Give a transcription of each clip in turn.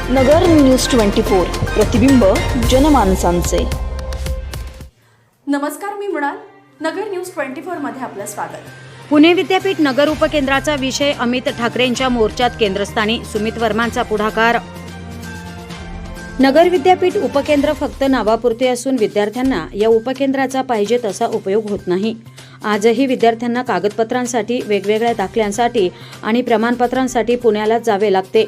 नगर news 24 प्रतिबिंब जनमानसांचे। नमस्कार, मी मृणाल। नगर news 24 मध्ये आपलं स्वागत। पुणे विद्यापीठ नगर उपकेंद्राचा विषय अमित ठाकरेंच्या मोर्चात केंद्रस्थानी, सुमित वर्मांचा पुढाकार। नगर विद्यापीठ उपकेंद्र फक्त नावापुरते असून विद्यार्थ्यांना या उपकेंद्राचा पाहिजे तसा उपयोग होत नाही। आजही विद्यार्थ्यांना कागदपत्रांसाठी, वेगवेगळ्या दाखल्यांसाठी आणि प्रमाणपत्रांसाठी पुण्याला जावे लागते।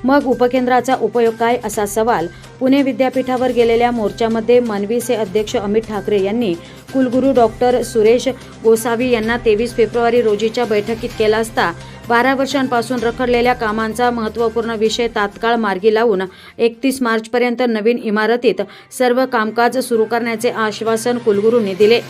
मग उपकेंद्राचा उपयोग काय, असा सवाल पुणे विद्यापीठावर गेलेल्या मोर्चामध्ये मनवीचे अध्यक्ष अमित ठाकरे यांनी कुलगुरू डॉक्टर सुरेश गोसावी यांना 23 फेब्रुवारी रोजीच्या बैठकीत केला असता 12 वर्षांपासून रखडलेल्या कामांचा महत्त्वपूर्ण विषय तात्काळ मार्गी लावून 31 मार्चपर्यंत नवीन इमारतीत सर्व कामकाज सुरू करण्याचे आश्वासन कुलगुरूंनी दिले।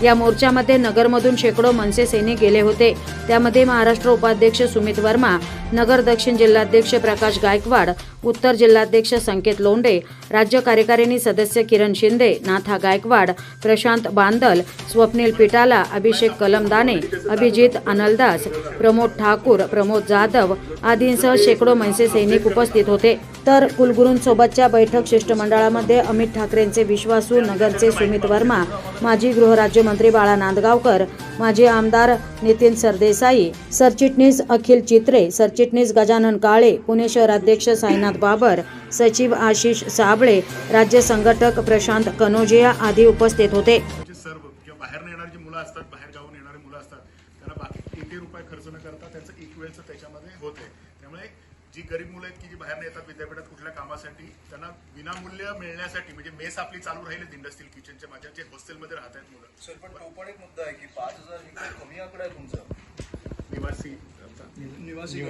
या मोर्चामध्ये नगरमधून शेकडो मनसे सैनिक गेले होते। त्यामध्ये महाराष्ट्र उपाध्यक्ष सुमित वर्मा, नगर दक्षिण जिल्हाध्यक्ष प्रकाश गायकवाड, उत्तर जिल्हाध्यक्ष संकेत लोंढे, राज्य कार्यकारिणी सदस्य किरण शिंदे, नाथा गायकवाड, प्रशांत बांदल, स्वप्नील पिटाला, अभिषेक कलमदाने, अभिजित अनलदास, प्रमोद ठाकूर, प्रमोद जाधव आदींसह शेकडो मनसे सैनिक उपस्थित होते। तर कुलगुरूंसोबतच्या बैठक शिष्टमंडळामध्ये अमित ठाकरेंचे विश्वासू नगरचे सुमित वर्मा, माजी गृहराज्यमंत्री बाळा नांदगावकर, माजी आमदार नितीन सरदेसाई, सरचिटणीस अखिल चित्रे, सरचिटणीस गजानन काळे, पुणे शहराध्यक्ष साईनाथ बाबर, सचिव आशिष साबळे, राज्य संघटक प्रशांत कनोजिया आदी उपस्थित होते। सर्व किंवा बाहेर येणारी जी मुलं असतात, बाहेर गावून येणारी मुलं असतात, त्यांना बाकी किती रुपये खर्च न करता त्यांचं एक वेळचं त्याच्यामध्ये होते। त्यामुळे जी गरीब मुलं आहेत की जी बाहेर येतात विद्यापीठात कुठल्या कामासाठी, त्यांना विनामूल्य मिळण्यासाठी, म्हणजे मेस आपली चालू राहील इंडस्ट्रियल किचनच्या माझ्या जे हॉस्टेलमध्ये राहत आहेत मुलं। सर, पण तो पण एक मुद्दा आहे की 5000 ही काही कमी आकडा आहे तुमचा निवासी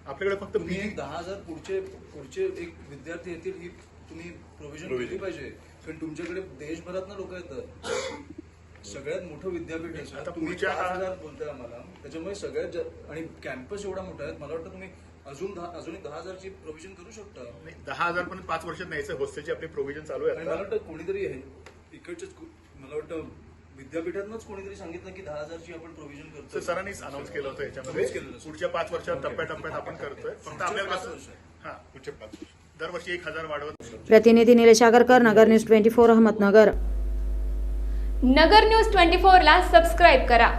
आपल्याकडे फक्त तुम्ही एक 10000 पुढचे एक विद्यार्थी येतील ही तुम्ही प्रोव्हिजन केली पाहिजे, कारण तुमच्याकडे देशभरात लोक येतात। सगळ्यात मोठं विद्यापीठ आहे। आता तुम्ही 5000 बोलताय आम्हाला, त्याच्यामुळे सगळ्यात आणि कॅम्पस एवढा मोठा आहे, मला वाटतं तुम्ही अजून 10000 ची प्रोव्हिजन करू शकता। नाही, 10000 पण 5 वर्षात न्यायचं, हॉस्टेलची आपली प्रोव्हिजन चालू आहे। मला वाटतं कोणीतरी आहे इकडचंच, मला वाटतं विद्यापीठातच कोणीतरी सांगितलं की 10000 ची आपण प्रोव्हिजन करतो। सरांनीच अनाऊन्स केलं होतं याच्यामध्ये, पुढच्या 5 वर्षात टप्प्याटप्प्यात आपण करतोय। फक्त आपल्याला पुढच्या 5 वर्ष दरवर्षी 1000 वाढवत। प्रतिनिधी निलेश आगरकर, नगर न्यूज 24 अहमदनगर। नगर न्यूज 24 ला सबस्क्राइब करा।